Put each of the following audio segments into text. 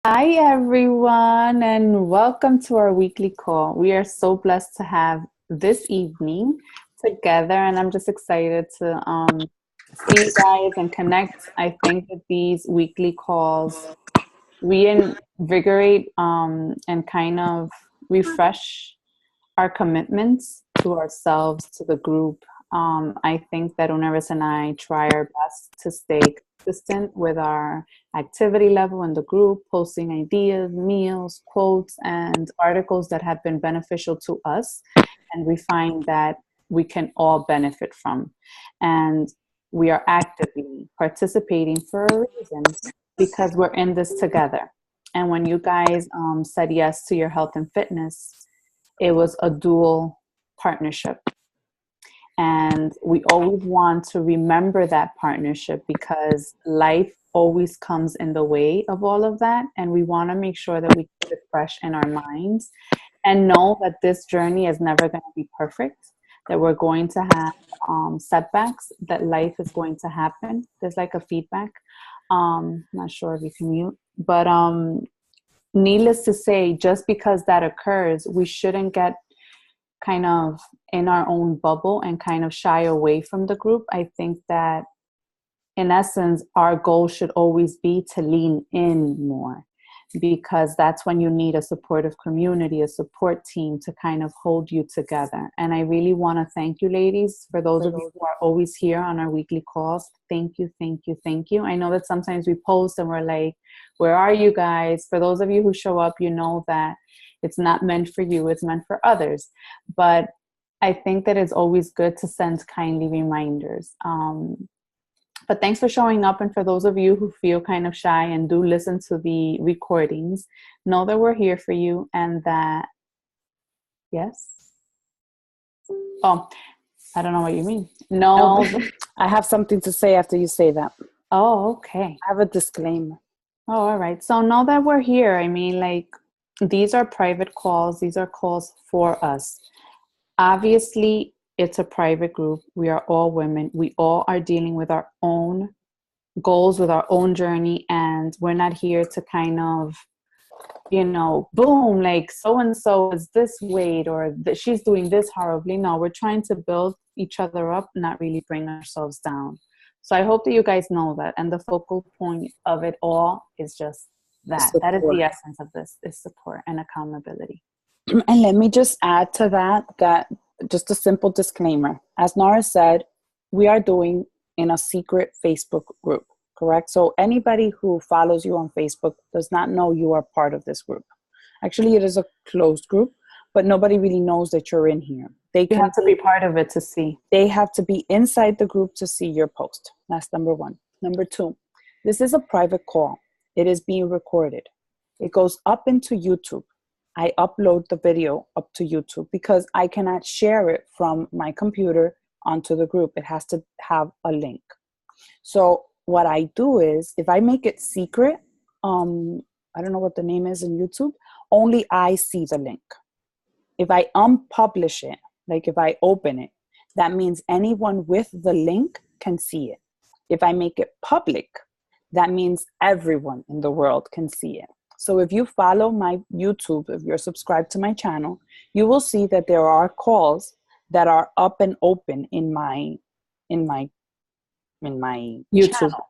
Hi, everyone, and welcome to our weekly call. We are so blessed to have this evening together, and I'm just excited to see you guys and connect. I think that these weekly calls reinvigorate and kind of refresh our commitments to ourselves, to the group. I think that Unaris and I try our best to stay consistent with our activity level in the group, posting ideas, meals, quotes, and articles that have been beneficial to us. And we find that we can all benefit from. And we are actively participating for a reason because we're in this together. And when you guys said yes to your health and fitness, it was a dual partnership. And we always want to remember that partnership because life always comes in the way of all of that. And we want to make sure that we keep it fresh in our minds and know that this journey is never going to be perfect, that we're going to have setbacks, that life is going to happen. There's like a feedback. Not sure if you can mute, but needless to say, just because that occurs, we shouldn't get kind of in our own bubble and kind of shy away from the group. I think that in essence, our goal should always be to lean in more because that's when you need a supportive community, a support team to kind of hold you together. And I really want to thank you, ladies, for those of you who are always here on our weekly calls. Thank you, thank you, thank you. I know that sometimes we post and we're like, where are you guys? For those of you who show up, you know that it's not meant for you, it's meant for others. But I think that it's always good to send kindly reminders. But thanks for showing up. And for those of you who feel kind of shy and do listen to the recordings, know that we're here for you and that, yes? Oh, I don't know what you mean. No. I have something to say after you say that. Oh, okay. I have a disclaimer. Oh, all right. So know that we're here. I mean, like, these are private calls. These are calls for us. Obviously, it's a private group. We are all women. We all are dealing with our own goals, with our own journey, and we're not here to kind of, boom, like so-and-so is this weight or she's doing this horribly. No, we're trying to build each other up, not really bring ourselves down. So I hope that you guys know that. And the focal point of it all is just that. Support. That is the essence of this, is support and accountability. And let me just add to that just a simple disclaimer. As Nara said, we are doing in a secret Facebook group, correct? So anybody who follows you on Facebook does not know you are part of this group. Actually, it is a closed group, but nobody really knows that you're in here. You have to be part of it to see. They have to be inside the group to see your post. That's number one. Number two, this is a private call. It is being recorded. It goes up into YouTube. I upload the video up to YouTube because I cannot share it from my computer onto the group. It has to have a link. So what I do is, if I make it secret, I don't know what the name is in YouTube, only I see the link. If I unpublish it, like if I open it, that means anyone with the link can see it. If I make it public, that means everyone in the world can see it. So if you follow my YouTube, if you're subscribed to my channel, you will see that there are calls that are up and open in my YouTube channel.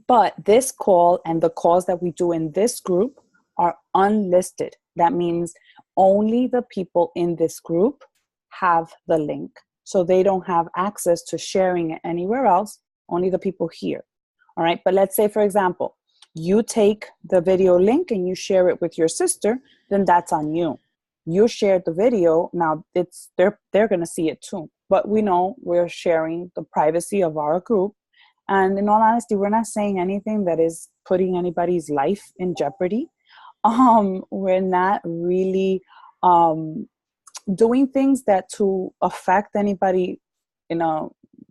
But this call and the calls that we do in this group are unlisted. That means only the people in this group have the link. So they don't have access to sharing it anywhere else, only the people here. All right. But let's say, for example, you take the video link and you share it with your sister, then that's on you. You shared the video. Now they're going to see it too. But we know we're sharing the privacy of our group. And in all honesty, we're not saying anything that is putting anybody's life in jeopardy. We're not really doing things that to affect anybody in a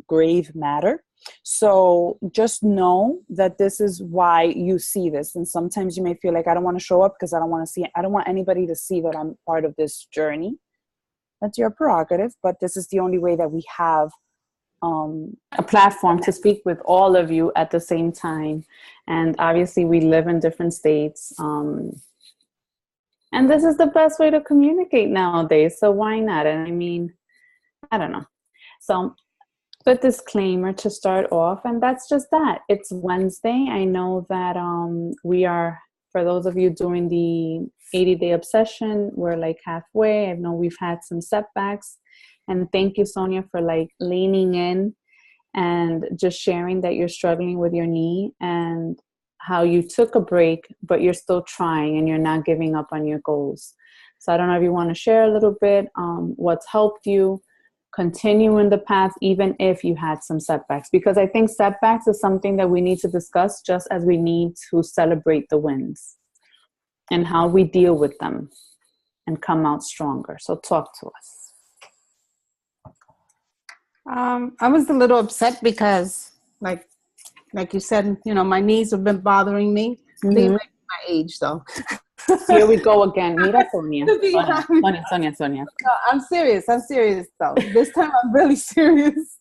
grave matter. So just know that this is why you see this. And sometimes you may feel like, I don't want to show up because I don't want to see it. I don't want anybody to see that I'm part of this journey. That's your prerogative, but this is the only way that we have a platform to speak with all of you at the same time. And obviously we live in different states. And this is the best way to communicate nowadays. So why not? And I mean, I don't know. So the disclaimer to start off, and that's just that. It's Wednesday. I know that we are, for those of you doing the 80-day obsession, we're like halfway. I know we've had some setbacks. And thank you, Sonia, for like leaning in and just sharing that you're struggling with your knee and how you took a break, but you're still trying and you're not giving up on your goals. So I don't know if you want to share a little bit what's helped you continue in the path, even if you had some setbacks, because I think setbacks is something that we need to discuss just as we need to celebrate the wins and how we deal with them and come out stronger. So talk to us. I was a little upset because like you said, you know, my knees have been bothering me. Mm-hmm. They might be my age though. Here we go again. Mira, Sonia. Sonia. No, I'm serious though. This time I'm really serious.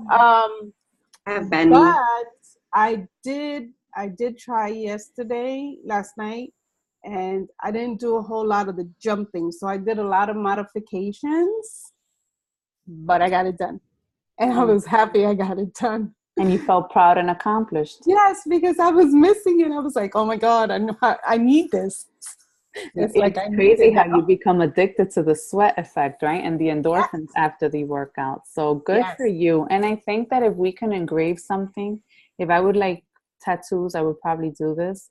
But I did try last night, and I didn't do a whole lot of the jumping. So I did a lot of modifications, but I got it done. And I was happy I got it done. And you felt proud and accomplished. Yes, because I was missing it. I was like, oh my God, I need this. It's like crazy how you become addicted to the sweat effect, right? And the endorphins after the workout. So good for you. And I think that if we can engrave something, if I would like tattoos, I would probably do this.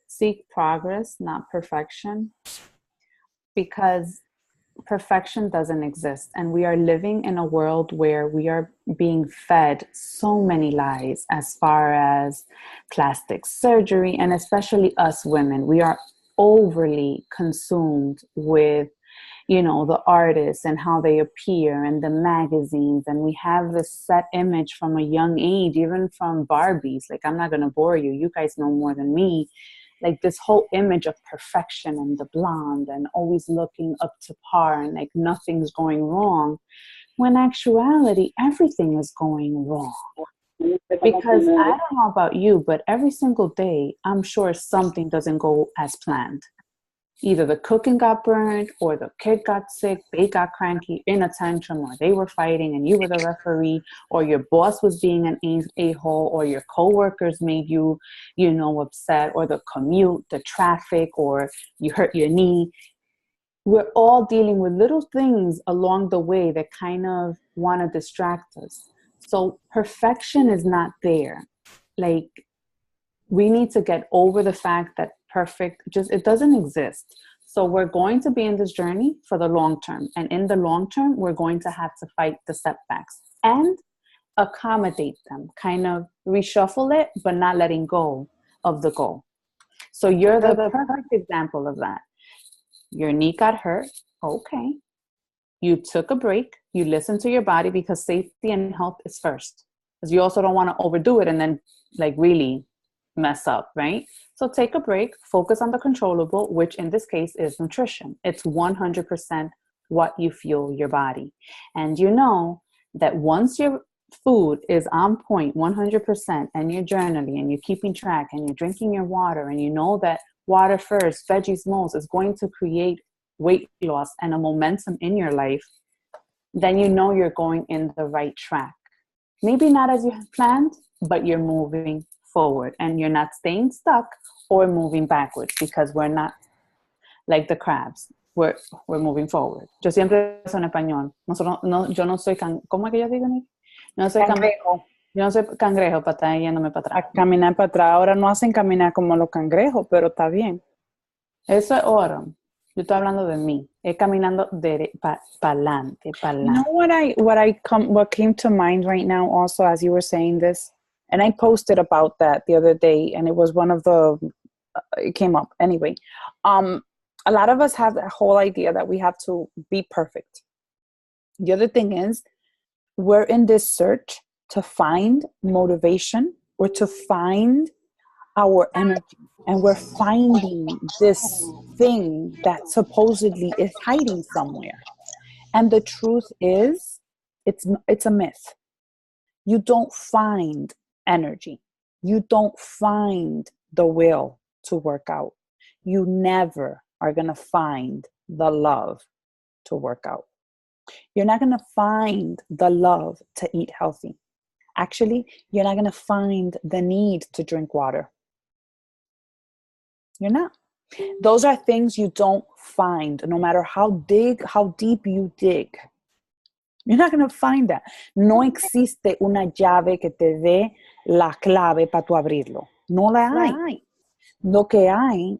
Seek progress, not perfection. Because perfection doesn't exist. And we are living in a world where we are being fed so many lies as far as plastic surgery, and especially us women. We are overly consumed with, you know, the artists and how they appear and the magazines. And we have this set image from a young age, even from Barbies. Like, I'm not going to bore you. You guys know more than me. Like this whole image of perfection and the blonde and always looking up to par and like nothing's going wrong, when actuality, everything is going wrong. Because I don't know about you, but every single day, I'm sure something doesn't go as planned. Either the cooking got burned, or the kid got sick, they got cranky in a tantrum, or they were fighting and you were the referee, or your boss was being an a-hole, or your coworkers made you, you know, upset, or the commute, the traffic, or you hurt your knee. We're all dealing with little things along the way that kind of want to distract us. So perfection is not there. Like, we need to get over the fact that it doesn't exist. So we're going to be in this journey for the long term. And in the long term, we're going to have to fight the setbacks and accommodate them, kind of reshuffle it, but not letting go of the goal. So you're the perfect example of that. Your knee got hurt. Okay. You took a break. You listened to your body, because safety and health is first. Because you also don't want to overdo it and then like really mess up, right? So take a break, focus on the controllable, which in this case is nutrition. It's 100% what you fuel your body. And you know that once your food is on point 100% and you're journaling and you're keeping track and you're drinking your water, and you know that water first, veggies most is going to create weight loss and a momentum in your life, then you know you're going in the right track. Maybe not as you had planned, but you're moving forward and you're not staying stuck or moving backwards, because we're not like the crabs. We're moving forward. Yo siempre eso en español. Yo no soy ¿cómo es que yo digo? No soy cangrejo. Yo no soy cangrejo para estar yéndome para atrás. A caminar para atrás. Ahora no hacen caminar como los cangrejos, pero está bien. Eso es oro. Yo estoy hablando de mí. Es caminando para adelante, para adelante. You know what came to mind right now also as you were saying this? And I posted about that the other day, and it was one of it came up anyway. A lot of us have that whole idea that we have to be perfect. The other thing is, we're in this search to find motivation or to find our energy. And we're finding this thing that supposedly is hiding somewhere. And the truth is, it's a myth. you don't find energy. You don't find the will to work out. You never are going to find the love to work out. You're not going to find the love to eat healthy. Actually, you're not going to find the need to drink water. You're not. Those are things you don't find, no matter how deep you dig. You're not going to find that. No existe una llave que te dé la clave para tu abrirlo. No la hay. Lo que hay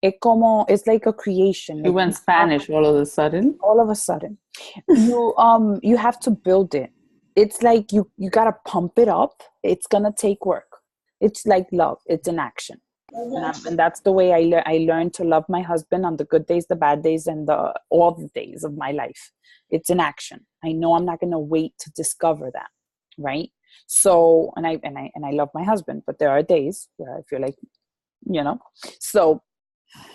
es como, it's like a creation. You went Spanish all of a sudden. All of a sudden. You have to build it. It's like you got to pump it up. It's going to take work. It's like love. It's an action. And that's the way I learned to love my husband on the good days, the bad days, and all the days of my life. It's an action. I know I'm not going to wait to discover that, right? So, and I love my husband, but there are days where I feel like, so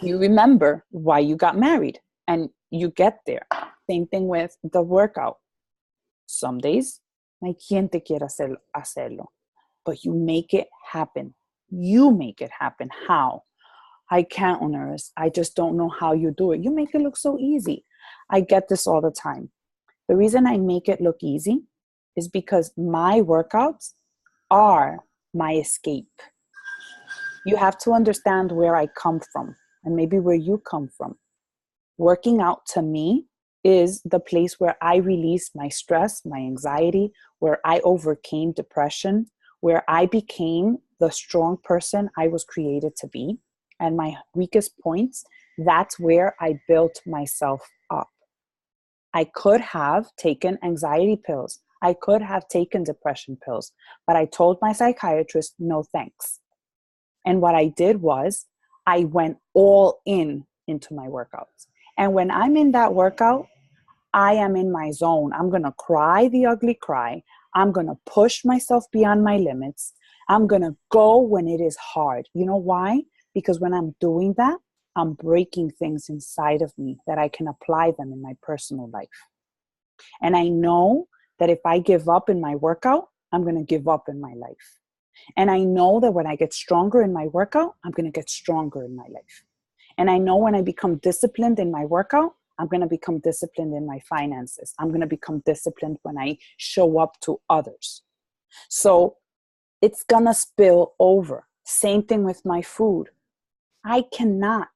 you remember why you got married and you get there. Same thing with the workout. Some days, no hay quien te quiera hacerlo, but you make it happen. You make it happen. How? I can't, Oneris. I just don't know how you do it. You make it look so easy. I get this all the time. The reason I make it look easy is because my workouts are my escape. You have to understand where I come from and maybe where you come from. Working out to me is the place where I release my stress, my anxiety, where I overcame depression, where I became the strong person I was created to be. And my weakest points, that's where I built myself up. I could have taken anxiety pills. I could have taken depression pills, but I told my psychiatrist, no thanks. And what I did was I went all into my workouts. And when I'm in that workout, I am in my zone. I'm going to cry the ugly cry. I'm going to push myself beyond my limits. I'm going to go when it is hard. You know why? Because when I'm doing that, I'm breaking things inside of me that I can apply them in my personal life. And I know that if I give up in my workout, I'm going to give up in my life. And I know that when I get stronger in my workout, I'm going to get stronger in my life. And I know when I become disciplined in my workout, I'm going to become disciplined in my finances. I'm going to become disciplined when I show up to others. So it's going to spill over. Same thing with my food. I cannot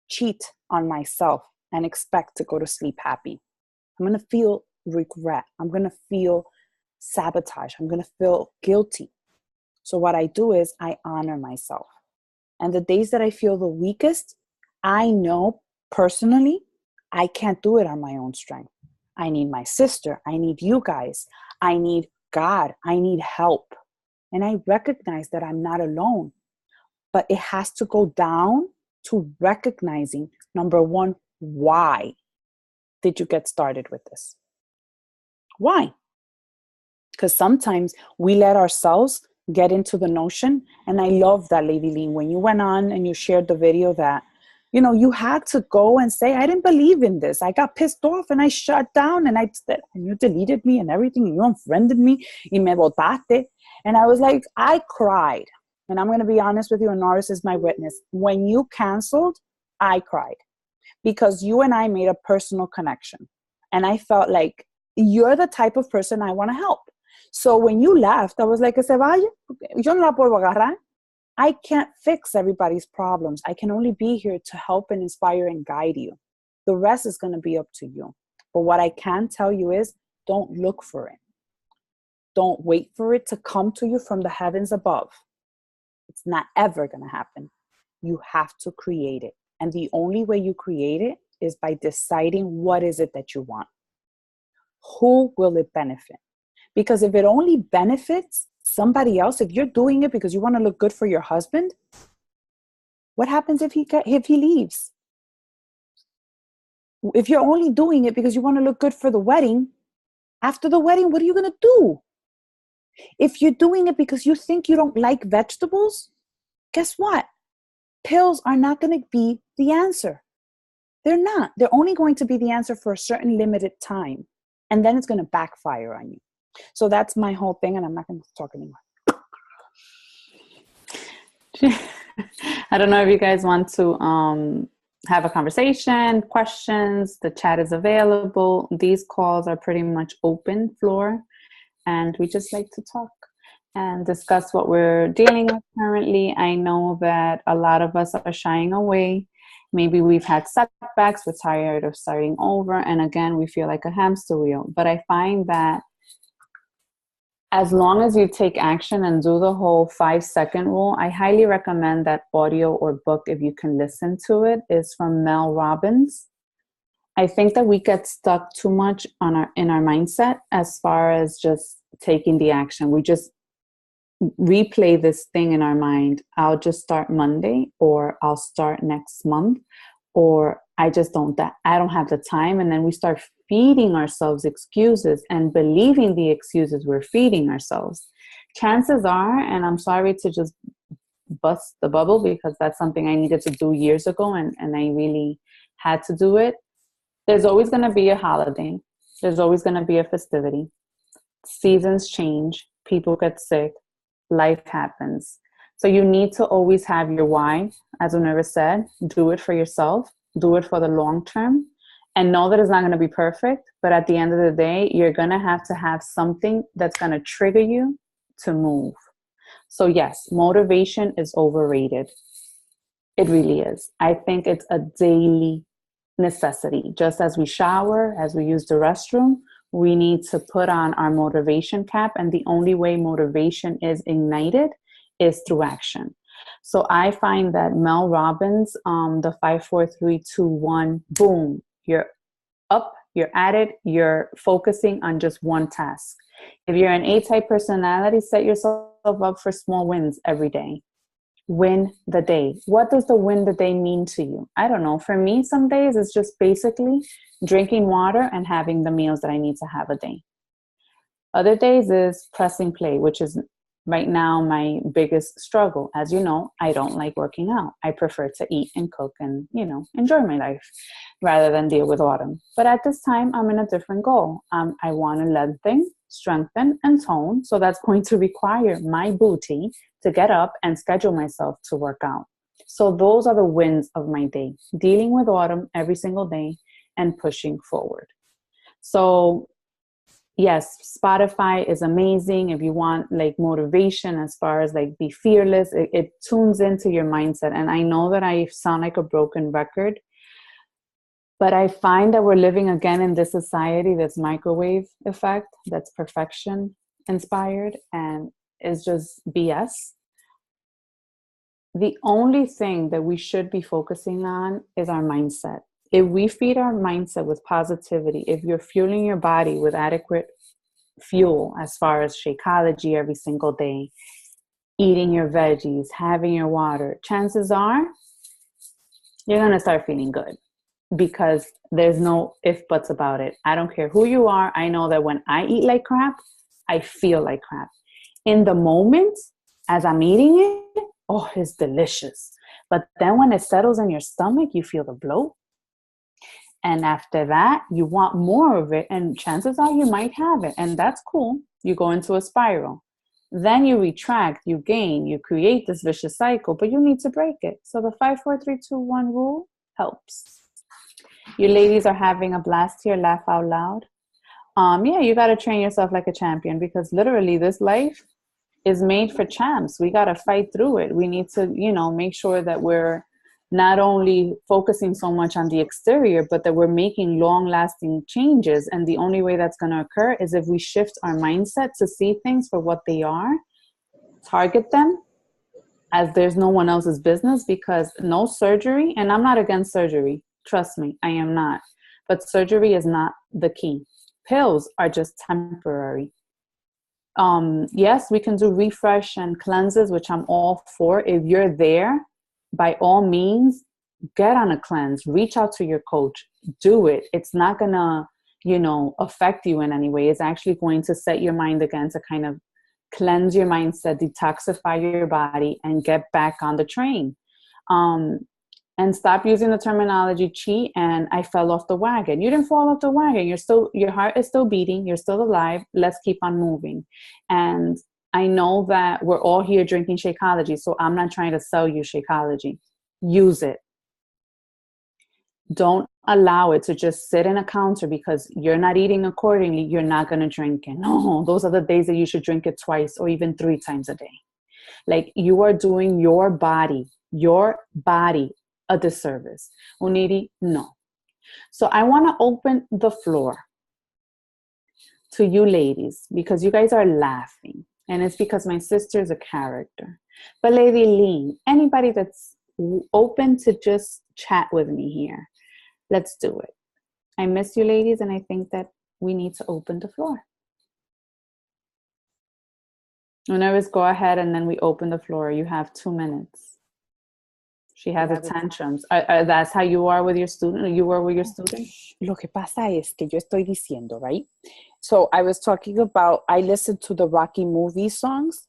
cheat on myself and expect to go to sleep happy. I'm going to feel regret. I'm going to feel sabotage. I'm going to feel guilty. So what I do is I honor myself. And the days that I feel the weakest, I know personally, I can't do it on my own strength. I need my sister. I need you guys. I need God. I need help. And I recognize that I'm not alone. But it has to go down to recognizing, number one, why did you get started with this? Why? Because sometimes we let ourselves get into the notion. And I love that, Lady Lean, when you went on and you shared the video that, you had to go and say, I didn't believe in this. I got pissed off and I shut down and you deleted me and everything. And you unfriended me. Y me botaste. And I was like, I cried. And I'm going to be honest with you, and Norris is my witness. When you canceled, I cried. Because you and I made a personal connection. And I felt like you're the type of person I want to help. So when you left, I was like, que se vaya. Yo no la puedo agarrar. I can't fix everybody's problems. I can only be here to help and inspire and guide you. The rest is going to be up to you. But what I can tell you is, don't look for it. Don't wait for it to come to you from the heavens above. It's not ever going to happen. You have to create it. And the only way you create it is by deciding what is it that you want. Who will it benefit? Because if it only benefits somebody else, if you're doing it because you want to look good for your husband, what happens if he leaves? If you're only doing it because you want to look good for the wedding, after the wedding, what are you going to do? If you're doing it because you think you don't like vegetables, guess what? Pills are not going to be the answer. They're not. They're only going to be the answer for a certain limited time. And then it's going to backfire on you. So that's my whole thing, and I'm not going to talk anymore. I don't know if you guys want to have a conversation, questions. The chat is available. These calls are pretty much open floor, and we just like to talk and discuss what we're dealing with currently. I know that a lot of us are shying away. Maybe we've had setbacks, we're tired of starting over, and again, we feel like a hamster wheel. But I find that as long as you take action and do the whole 5-second rule, I highly recommend that audio or book, if you can listen to it, is from Mel Robbins. I think that we get stuck too much in our mindset as far as just taking the action. We just replay this thing in our mind. I'll just start Monday, or I'll start next month, or I don't have the time. And then we start feeding ourselves excuses and believing the excuses we're feeding ourselves. Chances are, and I'm sorry to just bust the bubble because that's something I needed to do years ago, and I really had to do it. There's always going to be a holiday. There's always going to be a festivity. Seasons change. People get sick. Life happens. So you need to always have your why. As Unera said, do it for yourself. Do it for the long term. And know that it's not going to be perfect. But at the end of the day, you're going to have something that's going to trigger you to move. So yes, motivation is overrated. It really is. I think it's a daily necessity. Just as we shower, as we use the restroom, we need to put on our motivation cap. And the only way motivation is ignited is through action. So I find that Mel Robbins, the 5, 4, 3, 2, 1, boom, you're up, you're at it, you're focusing on just one task. If you're an A-type personality, set yourself up for small wins every day. Win the day. What does the win the day mean to you? I don't know. For me, some days it's just basically drinking water and having the meals that I need to have a day. Other days is pressing play, which is right now my biggest struggle. As you know, I don't like working out. I prefer to eat and cook and, enjoy my life rather than deal with autumn. But at this time, I'm in a different goal. I want to lengthen, strengthen, and tone. So that's going to require my booty to get up and schedule myself to work out. So those are the wins of my day, dealing with autumn every single day and pushing forward. So yes, Spotify is amazing. If you want like motivation as far as like be fearless, it tunes into your mindset. And I know that I sound like a broken record, but I find that we're living again in this society that's microwave effect, that's perfection inspired, and is just BS. The only thing that we should be focusing on is our mindset. If we feed our mindset with positivity, if you're fueling your body with adequate fuel as far as Shakeology every single day, eating your veggies, having your water, chances are you're going to start feeling good because there's no if buts about it. I don't care who you are. I know that when I eat like crap, I feel like crap. In the moment, as I'm eating it, oh, it's delicious. But then when it settles in your stomach, you feel the bloat. And after that, you want more of it. And chances are you might have it. And that's cool. You go into a spiral. Then you retract, you gain, you create this vicious cycle, but you need to break it. So the 5, 4, 3, 2, 1 rule helps. You ladies are having a blast here. Laugh out loud. Yeah, you got to train yourself like a champion because literally this life is made for champs. We got to fight through it. We need to, make sure that we're not only focusing so much on the exterior, but that we're making long-lasting changes. And the only way that's going to occur is if we shift our mindset to see things for what they are, target them as there's no one else's business, because no surgery, and I'm not against surgery, trust me, I am not. But surgery is not the key. Pills are just temporary. Yes, we can do refresh and cleanses, which I'm all for. If you're there, by all means, get on a cleanse, reach out to your coach, do it. It's not gonna, affect you in any way. It's actually going to set your mind again to kind of cleanse your mindset, detoxify your body, and get back on the train. And stop using the terminology cheat and I fell off the wagon. You didn't fall off the wagon. Your heart is still beating. You're still alive. Let's keep on moving. And I know that we're all here drinking Shakeology, so I'm not trying to sell you Shakeology. Use it. Don't allow it to just sit in a counter because you're not eating accordingly. You're not going to drink it. No, those are the days that you should drink it twice or even 3 times a day. Like, you are doing your body a disservice. Uniri, no. So I want to open the floor to you ladies because you guys are laughing. And it's because my sister's a character. But Lady Lean, anybody that's open to just chat with me here, let's do it. I miss you ladies, and I think that we need to open the floor. Whenever go ahead and then we open the floor. You have 2 minutes. She has a tantrums. That's how you are with your student? Or you were with your student? Lo que pasa es que yo estoy diciendo, right? So I was talking about, I listened to the Rocky movie songs.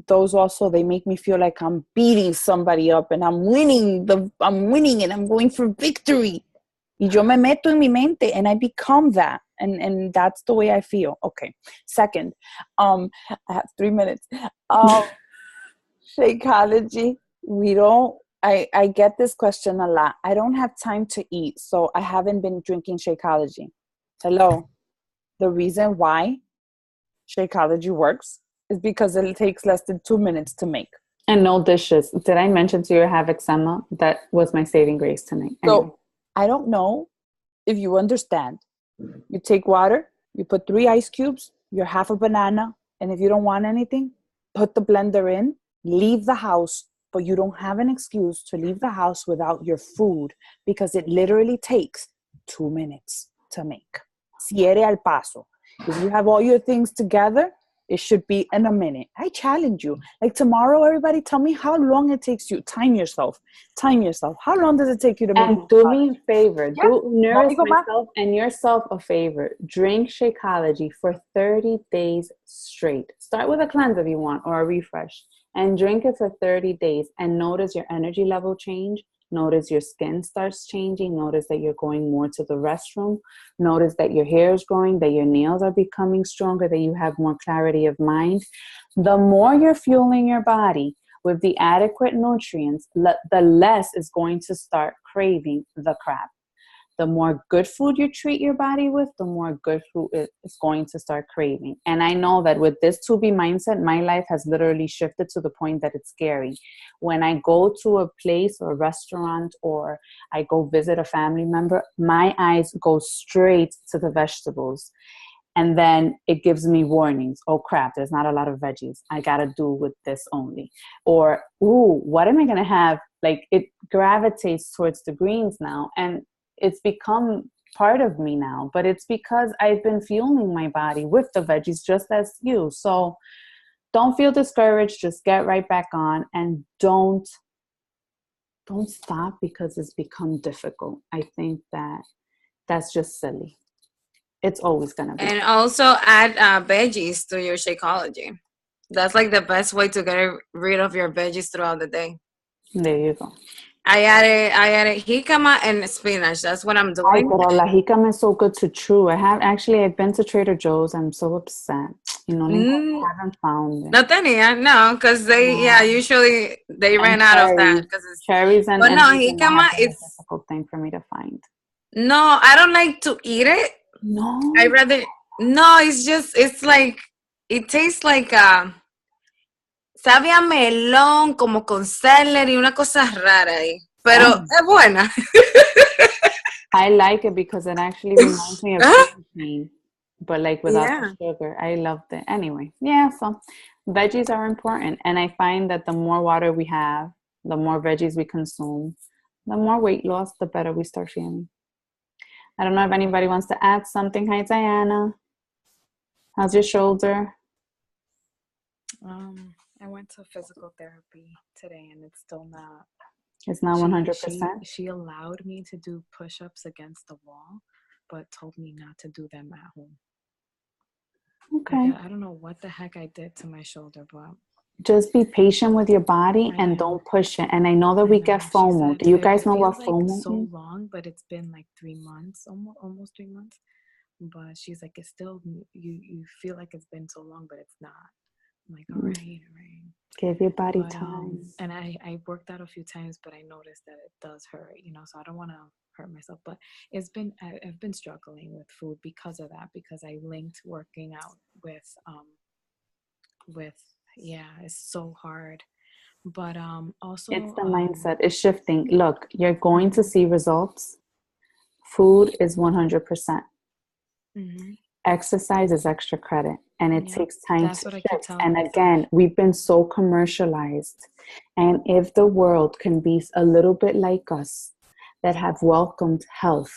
Those also, they make me feel like I'm beating somebody up and I'm winning and I'm going for victory. Y yo me meto en mi mente and I become that. And that's the way I feel. Okay. Second, I have 3 minutes. Shakeology, I get this question a lot. I don't have time to eat, so I haven't been drinking Shakeology. Hello. The reason why Shakeology works is because it takes less than 2 minutes to make. And no dishes. Did I mention to you I have eczema? That was my saving grace tonight. Anyway. So I don't know if you understand. You take water, you put 3 ice cubes, you're half a banana, and if you don't want anything, put the blender in, leave the house, but you don't have an excuse to leave the house without your food because it literally takes 2 minutes to make. Cierre al paso. If you have all your things together, it should be in a minute. I challenge you. Like tomorrow, everybody tell me how long it takes you. Time yourself. How long does it take you to make? And do me a favor. Yeah. Nourish myself and yourself a favor. Drink Shakeology for 30 days straight. Start with a cleanse if you want, or a refresh. And drink it for 30 days. And notice your energy level change. Notice your skin starts changing. Notice that you're going more to the restroom. Notice that your hair is growing, that your nails are becoming stronger, that you have more clarity of mind. The more you're fueling your body with the adequate nutrients, the less is going to start craving the crap. The more good food you treat your body with, the more good food it's going to start craving. And I know that with this 2B mindset, my life has literally shifted to the point that it's scary. When I go to a place or a restaurant or I go visit a family member, my eyes go straight to the vegetables. And then it gives me warnings. Oh crap, there's not a lot of veggies. I gotta do with this only. Or, ooh, what am I gonna have? Like, it gravitates towards the greens now. And it's become part of me now, but it's because I've been fueling my body with the veggies just as you. So don't feel discouraged. Just get right back on and don't stop because it's become difficult. I think that's just silly. It's always going to be. And also add veggies to your Shakeology. That's like the best way to get rid of your veggies throughout the day. There you go. I added jicama and spinach. That's what I'm doing. Ay, pero la jicama is so good to chew. I've been to Trader Joe's. I'm so upset. I haven't found it. No tenía, no, because usually they ran out of that. It's cherries and jicama is a difficult thing for me to find. No, I don't like to eat it. No. It's like, it tastes like sabe a melón, como con celery, una cosa rara ahí. Pero es buena. I like it because it actually reminds me of protein, but like without the sugar. I loved it. Anyway, so veggies are important. And I find that the more water we have, the more veggies we consume, the more weight loss, the better we start feeling. I don't know if anybody wants to add something. Hi, Diana. How's your shoulder? I went to physical therapy today and it's still not. It's not 100%? She allowed me to do push-ups against the wall, but told me not to do them at home. Okay. I don't know what the heck I did to my shoulder, but just be patient with your body I and am. don't push it. And I know that I we know. get She FOMO. said Do you it, guys it know what feels like FOMO so is? long, but it's been like 3 months, almost 3 months. But she's like, it's still you feel like it's been so long, but it's not. I'm like, all right. Give your body But time. and I worked out a few times, but I noticed that it does hurt, so I don't want to hurt myself. But I've been struggling with food because of that, because I linked working out with yeah, it's so hard. But also It's the mindset. It's shifting. Look, you're going to see results. Food is 100%. mm-hmm. Exercise is extra credit, and it Yeah, takes time that's to what I keep shift. telling And myself. again, we've been so commercialized. And if the world can be a little bit like us that have welcomed health,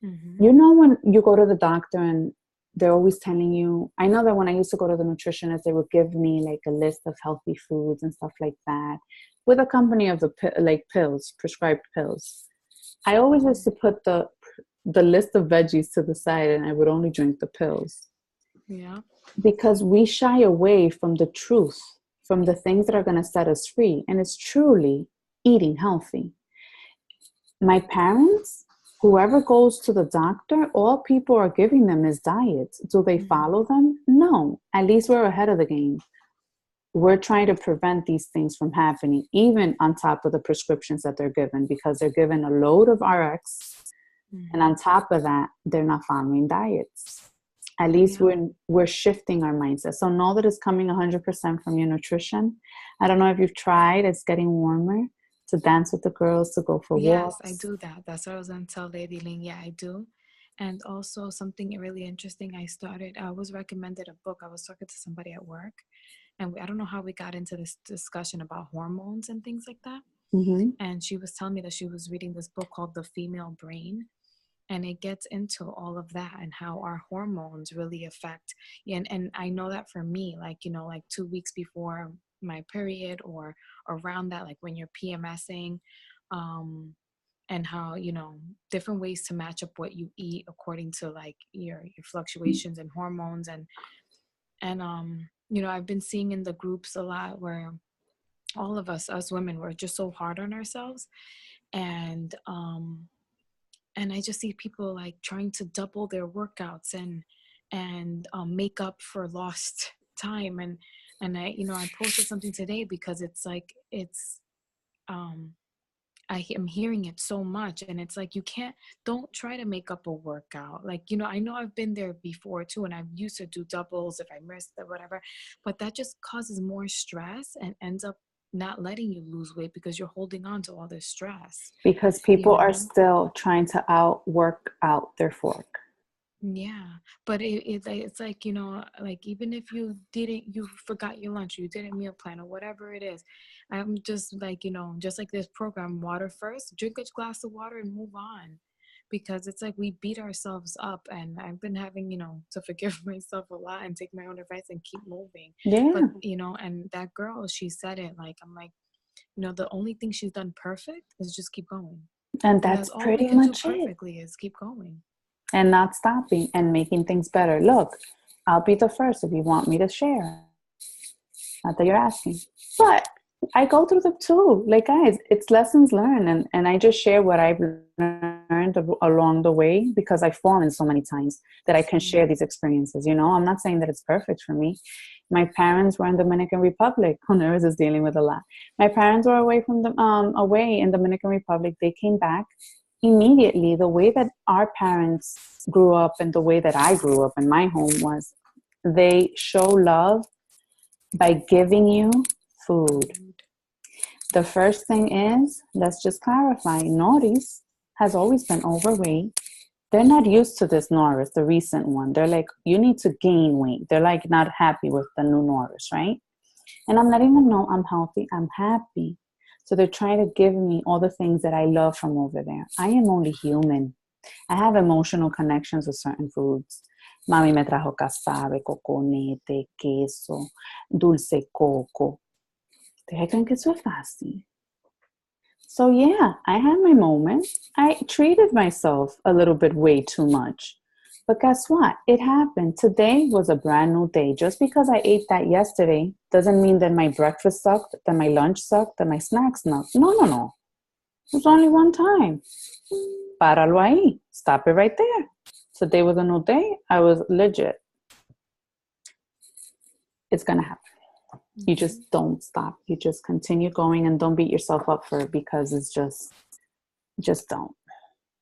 Mm-hmm. when you go to the doctor and they're always telling you, I know that when I used to go to the nutritionist, they would give me like a list of healthy foods and stuff like that with a company of pills, prescribed pills. I always used to put the list of veggies to the side and I would only drink the pills Yeah. because we shy away from the truth, from the things that are going to set us free. And it's truly eating healthy. My parents, whoever goes to the doctor, all people are giving them is diets. Do they follow them? No. At least we're ahead of the game. We're trying to prevent these things from happening, even on top of the prescriptions that they're given, because they're given a load of RX. And on top of that, they're not following diets. At least we're shifting our mindset. So know that it's coming 100% from your nutrition. I don't know if you've tried, it's getting warmer, to dance with the girls, to go for walks. Yes, I do that. That's what I was going to tell Lady Ling. Yeah, I do. And also something really interesting, I was recommended a book. I was talking to somebody at work, and I don't know how we got into this discussion about hormones and things like that. Mm-hmm. And she was telling me that she was reading this book called The Female Brain. And it gets into all of that and how our hormones really affect. And I know that for me, like 2 weeks before my period or around that, like when you're PMSing, and how different ways to match up what you eat according to like your fluctuations and hormones. And I've been seeing in the groups a lot where all of us women, we're just so hard on ourselves. And I just see people like trying to double their workouts and make up for lost time. And I posted something today because it's like I am hearing it so much, and it's like don't try to make up a workout. Like, I know I've been there before too, and I've used to do doubles if I missed or whatever, but that just causes more stress and ends up not letting you lose weight because you're holding on to all this stress. Because people are still trying to outwork out their fork. Yeah, but it's like, like even if you forgot your lunch, you didn't meal plan or whatever it is, I'm just like, just like this program, water first, drink a glass of water and move on, because it's like we beat ourselves up. And I've been having, to forgive myself a lot and take my own advice and keep moving. Yeah. But, and that girl, she said it like, I'm like, the only thing she's done perfect is just keep going. And that's all pretty we can much do it. perfectly is keep going. And not stopping and making things better. Look, I'll be the first if you want me to share. Not that you're asking. But I go through them too. Like, guys, it's lessons learned. And I just share what I've learned along the way, because I've fallen so many times that I can share these experiences. I'm not saying that it's perfect for me. My parents were in Dominican Republic. Honduras is dealing with a lot. My parents were away in Dominican Republic. They came back. Immediately, the way that our parents grew up and the way that I grew up in my home was they show love by giving you food. The first thing is, let's just clarify, Norris has always been overweight. They're not used to this Norris, the recent one. They're like, you need to gain weight. They're like not happy with the new Norris, right? And I'm letting them know I'm healthy, I'm happy. So they're trying to give me all the things that I love from over there. I am only human. I have emotional connections with certain foods. Mami me trajo casabe, coconete, queso, dulce coco. ¿Ustedes creen que eso es fácil? So yeah, I had my moment. I treated myself a little bit way too much. But guess what? It happened. Today was a brand new day. Just because I ate that yesterday doesn't mean that my breakfast sucked, that my lunch sucked, that my snacks sucked. No, no, no. It was only one time. Páralo ahí. Stop it right there. Today was a new day. I was legit. It's going to happen. You just don't stop. You just continue going and don't beat yourself up for it because it's just don't.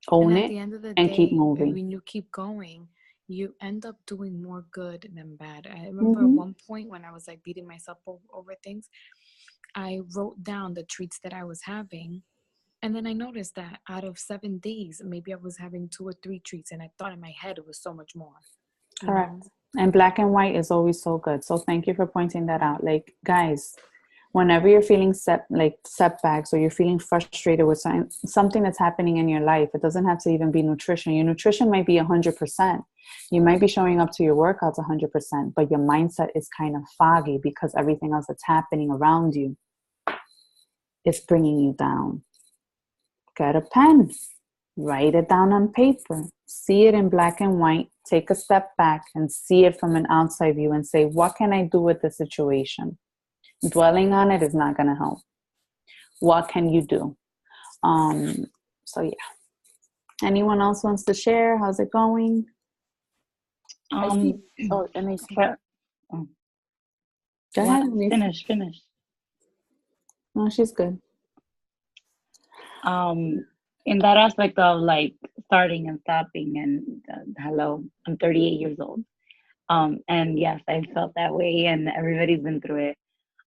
Own And at it the end of the and day, keep moving. when you keep going, you end up doing more good than bad. I remember at Mhm. one point when I was like beating myself over things, I wrote down the treats that I was having. And then I noticed that out of 7 days, maybe I was having 2 or 3 treats, and I thought in my head it was so much more. you Correct. know? And black and white is always so good. So thank you for pointing that out. Like, guys, whenever you're feeling setbacks or you're feeling frustrated with something that's happening in your life, it doesn't have to even be nutrition. Your nutrition might be 100%. You might be showing up to your workouts 100%, but your mindset is kind of foggy because everything else that's happening around you is bringing you down. Get a pen. Write it down on paper. See it in black and white. Take a step back and see it from an outside view and say, what can I do with the situation? Dwelling on it is not going to help. What can you do? So yeah. Anyone else wants to share? How's it going? Oh, let me see. For, Go wow, ahead. Lisa. finish. No, she's good. In that aspect of like starting and stopping, and hello, I'm 38 years old. And yes, I felt that way, and everybody's been through it.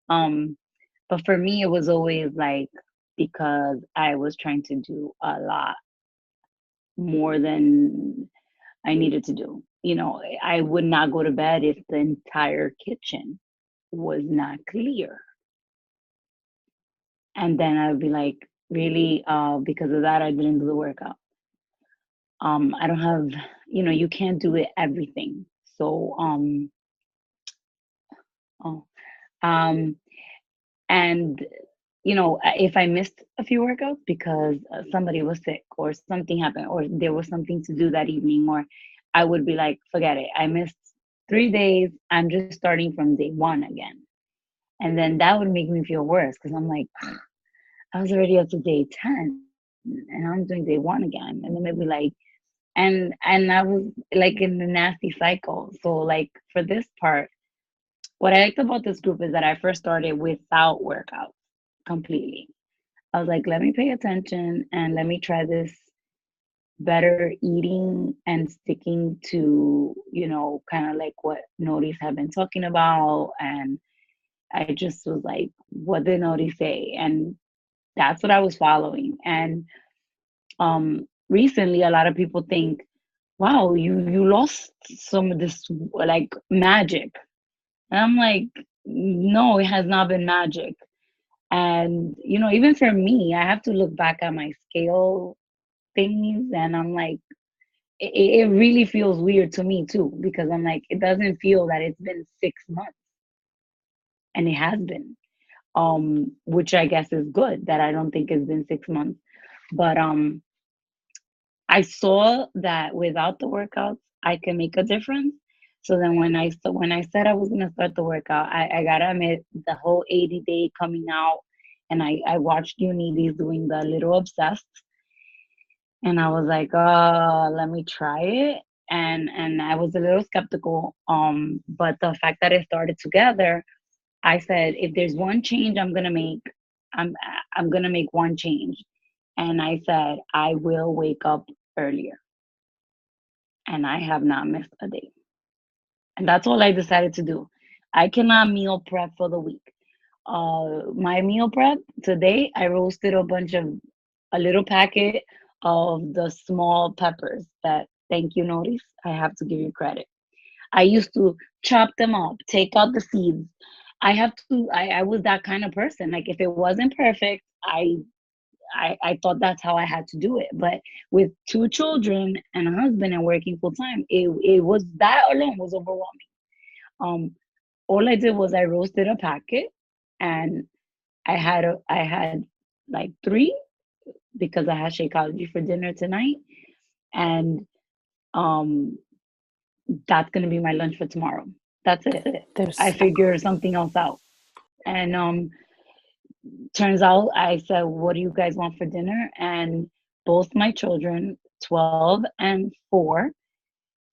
But for me, it was always like because I was trying to do a lot more than I needed to do. You know, I would not go to bed if the entire kitchen was not clear. And then I would be like, really, because of that, I didn't do the workout. I don't have, you can't do it everything. So, oh, um, and if I missed a few workouts because somebody was sick or something happened or there was something to do that evening, or I would be like, forget it. I missed 3 days. I'm just starting from day one again. And then that would make me feel worse because I'm like, I was already up to day 10 and I'm doing day one again. And then maybe like, and I was like in the nasty cycle. So like for this part, what I liked about this group is that I first started without workouts completely. I was like, let me pay attention and let me try this better eating and sticking to, kind of like what Notice have been talking about. And I just was like, what did Notice say? And that's what I was following. And recently, a lot of people think, wow, you lost some of this like magic. And I'm like, no, it has not been magic. And, even for me, I have to look back at my scale things and I'm like, it really feels weird to me too, because I'm like, it doesn't feel that it's been 6 months. And it has been, which I guess is good that I don't think it's been 6 months. But I saw that without the workouts, I can make a difference. So then when I said I was gonna start the workout, I gotta admit the whole 80-day coming out, and I watched Unides doing the Little Obsessed, and I was like, let me try it, and I was a little skeptical. But the fact that it started together, I said, if there's one change I'm gonna make, I'm gonna make one change, and I said I will wake up earlier, and I have not missed a day. And that's all I decided to do. I cannot meal prep for the week. My meal prep today, I roasted a little packet of the small peppers that, thank you, Notice, I have to give you credit. I used to chop them up, take out the seeds. I was that kind of person. Like if it wasn't perfect, I thought that's how I had to do it. But with 2 children and a husband and working full time, it was, that alone was overwhelming. All I did was I roasted a packet, and I had like 3 because I had Shakeology for dinner tonight, and that's going to be my lunch for tomorrow. That's it. There's I figure something else out. And turns out I said, what do you guys want for dinner? And both my children, 12 and 4,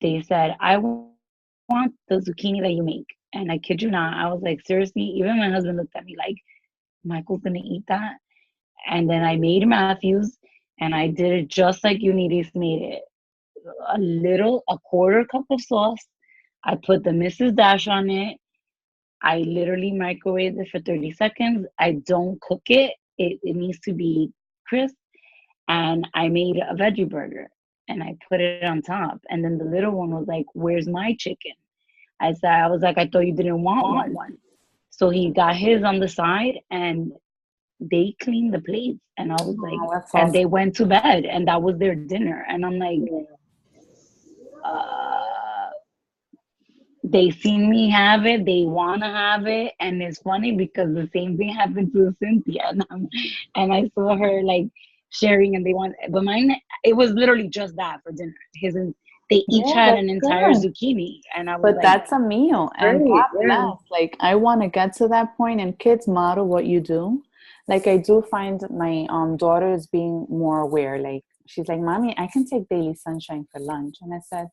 they said, I want the zucchini that you make. And I kid you not, I was like, seriously, even my husband looked at me like, Michael's gonna eat that? And then I made Matthew's, and I did it just like Unides made it. A quarter cup of sauce. I put the Mrs. Dash on it. I literally microwaved it for 30 seconds. I don't cook it. It needs to be crisp. And I made a veggie burger, and I put it on top. And then the little one was like, where's my chicken? I was like, I thought you didn't want one. So he got his on the side, and they cleaned the plates. And I was like, that's and awesome. they went to bed, and that was their dinner. And I'm like, they seen me have it, they want to have it. And it's funny because the same thing happened to Cynthia. And I saw her like sharing, and but mine, it was literally just that for dinner. They each Yeah, had an that's entire good. zucchini. And I was But like, that's a meal, and great, God yeah. bless. Like, I want to get to that point, and kids model what you do. Like, I do find my daughter is being more aware. Like, she's like, Mommy, I can take daily sunshine for lunch. And I said,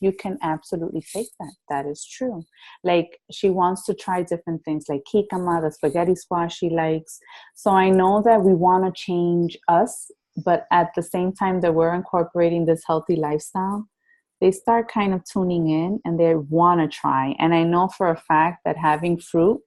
you can absolutely take that. That is true. Like, she wants to try different things like jicama, the spaghetti squash she likes. So I know that we want to change us, but at the same time that we're incorporating this healthy lifestyle, they start kind of tuning in and they want to try. And I know for a fact that having fruit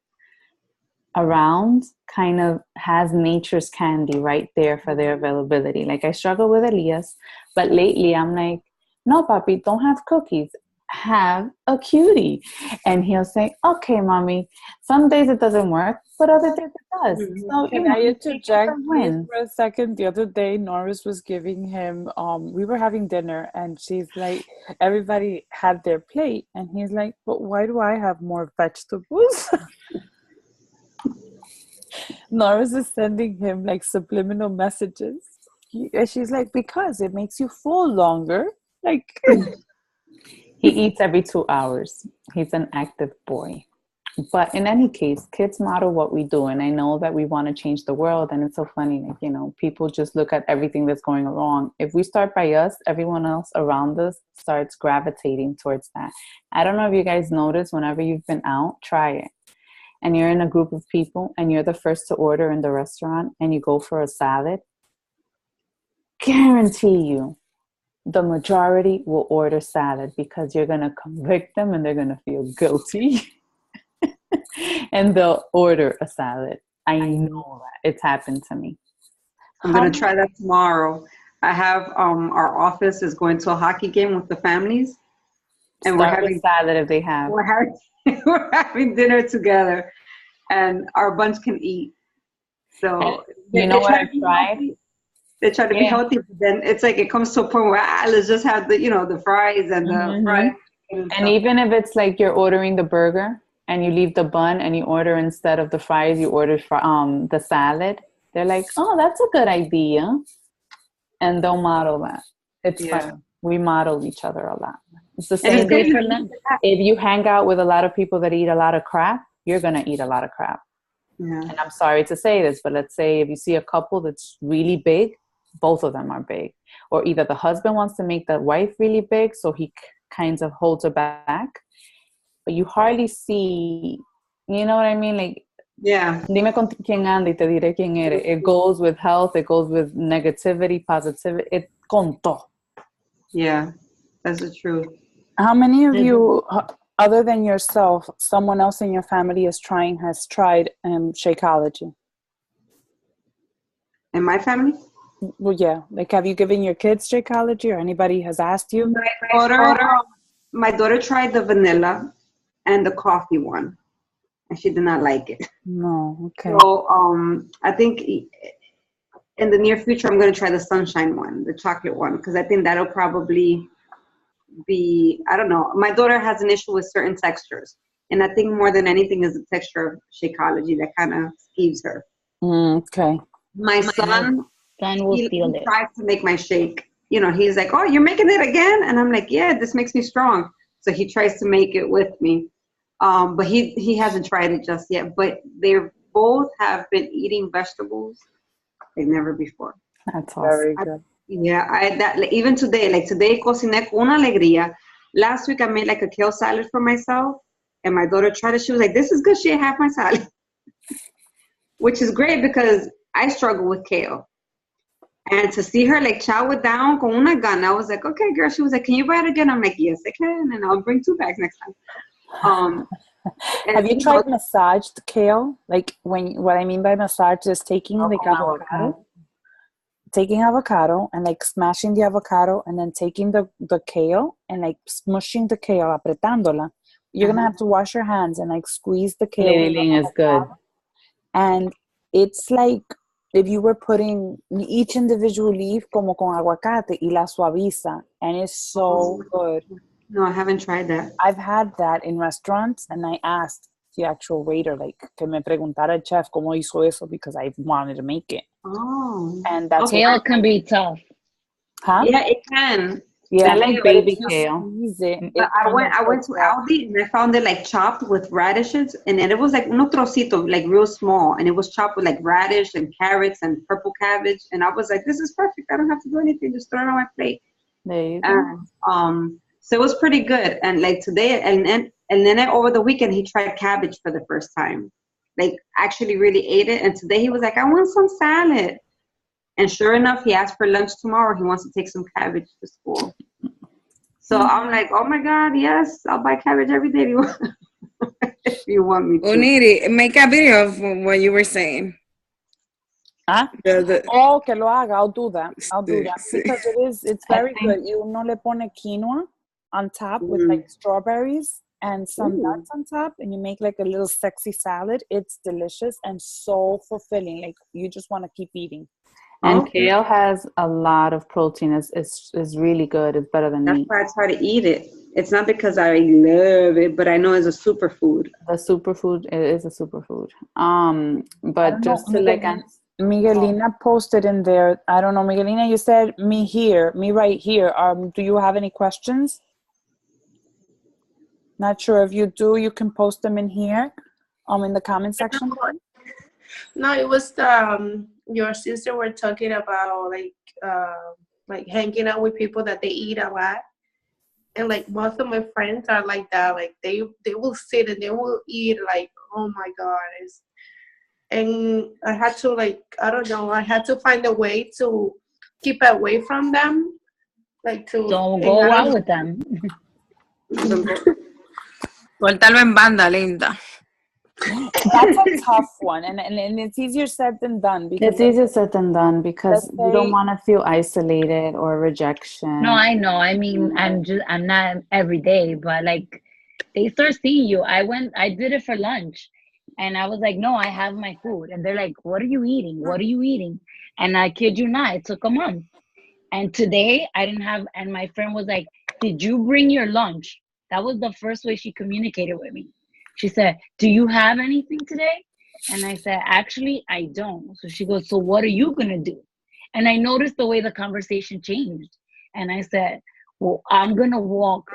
around kind of has nature's candy right there for their availability. Like, I struggle with Elias, but lately I'm like, no, papi, don't have cookies. Have a cutie. And he'll say, okay, mommy. Some days it doesn't work, but other days it does. So, Can I you take it interject for please wins. for a second? The other day, Norris was giving him, we were having dinner, and she's like, everybody had their plate, and he's like, but why do I have more vegetables? Norris is sending him like subliminal messages. And she's like, because it makes you full longer. Like, He eats every 2 hours. He's an active boy. But in any case, kids model what we do. And I know that we want to change the world. And it's so funny, like, people just look at everything that's going wrong. If we start by us, everyone else around us starts gravitating towards that. I don't know if you guys notice, whenever you've been out, try it. And you're in a group of people and you're the first to order in the restaurant and you go for a salad, guarantee you the majority will order salad because you're going to convict them and they're going to feel guilty. And they'll order a salad. I know that. It's happened to me. I'm going to try that tomorrow. I have our office is going to a hockey game with the families, and we're having salad if they have. We're having dinner together, and our bunch can eat. So you know what I tried? They try to be healthy, but then it's like it comes to a point where let's just have the fries and the fries. And even if it's like you're ordering the burger and you leave the bun and you order instead of the fries, you order the salad. They're like, oh, that's a good idea. And they'll model that. It's fun. We model each other a lot. It's the same thing for them. If you hang out with a lot of people that eat a lot of crap, you're going to eat a lot of crap. Yeah. And I'm sorry to say this, but let's say if you see a couple that's really big, both of them are big. Or either the husband wants to make the wife really big, so he kind of holds her back. But you hardly see, you know what I mean? Like, dime con quién anda y te diré quién eres. It goes with health, it goes with negativity, positivity, it con todo. Yeah, that's the truth. How many of you, other than yourself, someone else in your family has tried Shakeology? In my family? Well, yeah. Like, have you given your kids Shakeology, or anybody has asked you? My daughter tried the vanilla and the coffee one, and she did not like it. No, okay. So I think in the near future, I'm going to try the sunshine one, the chocolate one, because I think that'll probably be, I don't know. My daughter has an issue with certain textures, and I think more than anything is the texture of Shakeology that kind of skeeves her. Okay. My son will feel it. Tries to make my shake. He's like, oh, you're making it again? And I'm like, yeah, this makes me strong. So he tries to make it with me. But he hasn't tried it just yet. But they both have been eating vegetables like never before. That's awesome. Very good. Even today, like today, cociné con una alegría. Last week I made like a kale salad for myself, and my daughter tried it. She was like, "This is good." She ate half my salad, which is great because I struggle with kale. And to see her like chow it down con una gana, I was like, "Okay, girl." She was like, "Can you buy it again?" I'm like, "Yes, I can," and I'll bring 2 bags next time. Have you tried massaged kale? Like what I mean by massage is taking like avocado and like smashing the avocado and then taking the kale and like smushing the kale, apretándola. You're gonna have to wash your hands and like squeeze the kale. Lady is good. And it's like if you were putting each individual leaf como con aguacate y la suaviza, and it's so good. No, I haven't tried that. I've had that in restaurants, and I asked the actual waiter, like, que me preguntara el chef cómo hizo eso because I wanted to make it. Oh. And that's Kale can be tough. Huh? Yeah, it can. Yeah, I like but baby if you kale. squeeze it, But it I went to Aldi and I found it like chopped with radishes, and then it was like uno trocito, like real small, and it was chopped with like radish and carrots and purple cabbage, and I was like, this is perfect. I don't have to do anything, just throw it on my plate. There you go. So it was pretty good. And like today, and then over the weekend, he tried cabbage for the first time. Like actually really ate it. And today he was like, I want some salad. And sure enough, he asked for lunch tomorrow. He wants to take some cabbage to school. So I'm like, oh my God, yes, I'll buy cabbage every day if you want, if you want me to. Uniri, make a video of what you were saying. Huh? Oh, que lo haga. I'll do that. Sí. Because it's very good. Y uno le pone quinoa on top with like strawberries and some nuts on top, and you make like a little sexy salad. It's delicious and so fulfilling. Like you just want to keep eating. And kale has a lot of protein. It's really good. It's better than meat. That's why I try to eat it. It's not because I love it, but I know it's a superfood. The superfood, it is a superfood. But just to like Miguelina posted in there. I don't know, Miguelina, you said me right here. Do you have any questions? Not sure if you do. You can post them in here, in the comment section. No, it was your sister were talking about like hanging out with people that they eat a lot, and like most of my friends are like that. Like they will sit and they will eat like, oh my God, and I had to I had to find a way to keep away from them, like to don't go out with them. Suéltalo en banda, linda. That's a tough one, and it's easier said than done. Because it's easier said than done because you don't want to feel isolated or rejection. No, I know. I mean, I'm not every day, but like they start seeing you. I did it for lunch, and I was like, no, I have my food, and they're like, what are you eating? What are you eating? And I kid you not, it took a month. And today I didn't have, and my friend was like, did you bring your lunch? That was the first way she communicated with me. She said, do you have anything today? And I said, actually, I don't. So she goes, so what are you going to do? And I noticed the way the conversation changed. And I said, well, I'm going to walk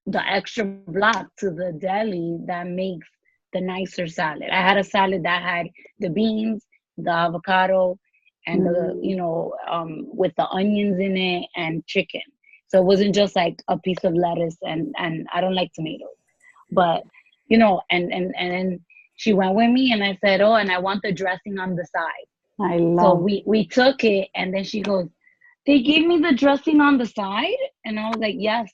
the extra block to the deli that makes the nicer salad. I had a salad that had the beans, the avocado, and the, with the onions in it and chicken. So it wasn't just like a piece of lettuce and I don't like tomatoes. But, and then she went with me and I said, oh, and I want the dressing on the side. I love. So we took it and then she goes, they gave me the dressing on the side? And I was like, yes.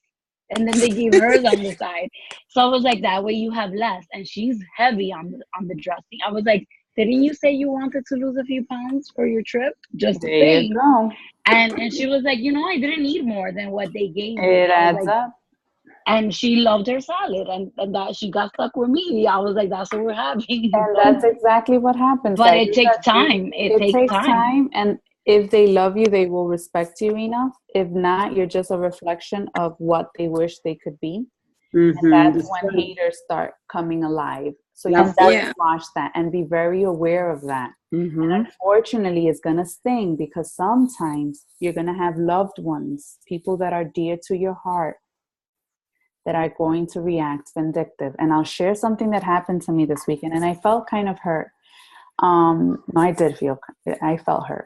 And then they gave hers on the side. So I was like, that way you have less. And she's heavy on the dressing. I was like, didn't you say you wanted to lose a few pounds for your trip? Just saying. You go. And she was like, I didn't eat more than what they gave me. It adds up. And she loved her salad, and that she got stuck with me. I was like, that's what we're having. And that's exactly what happens. But it takes time. It takes time. And if they love you, they will respect you enough. If not, you're just a reflection of what they wish they could be. Mm-hmm. And that's when haters start coming alive. So you have to watch that and be very aware of that. Mm-hmm. And unfortunately, it's going to sting because sometimes you're going to have loved ones, people that are dear to your heart, that are going to react vindictive. And I'll share something that happened to me this weekend, and I felt kind of hurt. I felt hurt.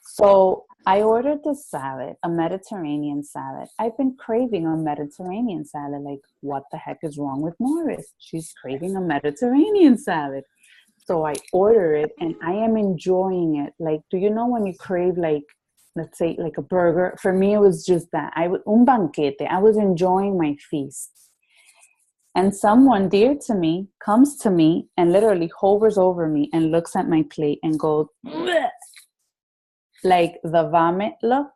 So I ordered the salad, a Mediterranean salad. I've been craving a Mediterranean salad. Like, what the heck is wrong with Norris? She's craving a Mediterranean salad. So I order it, and I am enjoying it. Like, do you know when you crave, like, let's say, like a burger? For me, it was just that. Un banquete. I was enjoying my feast. And someone dear to me comes to me and literally hovers over me and looks at my plate and goes, bleh, like the vomit look.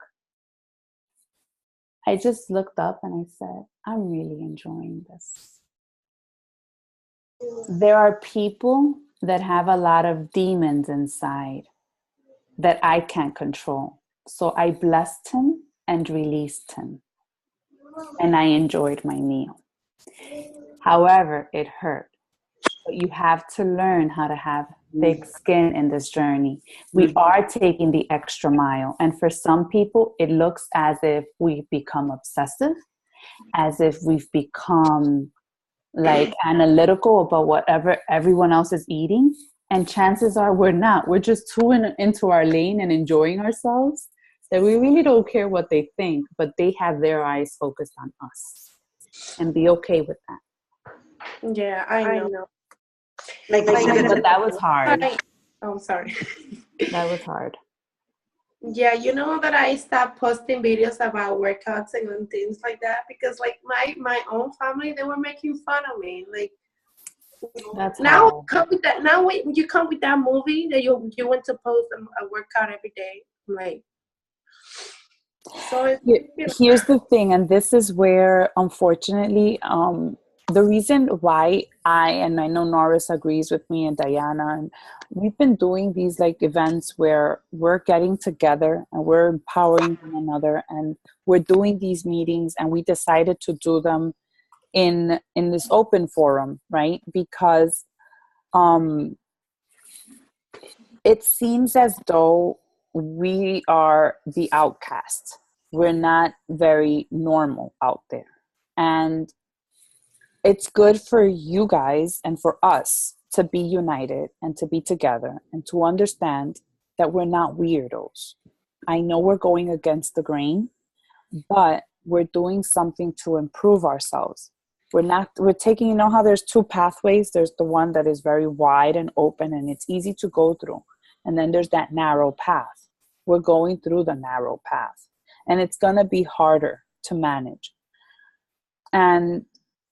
I just looked up and I said, I'm really enjoying this. There are people that have a lot of demons inside that I can't control. So I blessed him and released him. And I enjoyed my meal. However, it hurt. But you have to learn how to have thick skin in this journey. We are taking the extra mile. And for some people, it looks as if we've become obsessive, as if we've become like analytical about whatever everyone else is eating. And chances are we're not. We're just too into our lane and enjoying ourselves that we really don't care what they think, but they have their eyes focused on us. And be okay with that. Yeah, I know. Like, But that was hard. Oh, sorry. That was hard. Yeah, you know that I stopped posting videos about workouts and things like that because, like, my own family, they were making fun of me. Like, That's now hard. come with that. Now wait, you come with that movie that you went to post a workout every day. I'm like, so Here's the thing, and this is where, unfortunately, the reason why I know Norris agrees with me and Diana, and we've been doing these like events where we're getting together and we're empowering one another, and we're doing these meetings, and we decided to do them in this open forum, right? Because it seems as though we are the outcasts. We're not very normal out there. And it's good for you guys and for us to be united and to be together and to understand that we're not weirdos. I know we're going against the grain, but we're doing something to improve ourselves. We're taking, you know how there's two pathways? There's the one that is very wide and open and it's easy to go through. And then there's that narrow path. We're going through the narrow path. And it's going to be harder to manage. And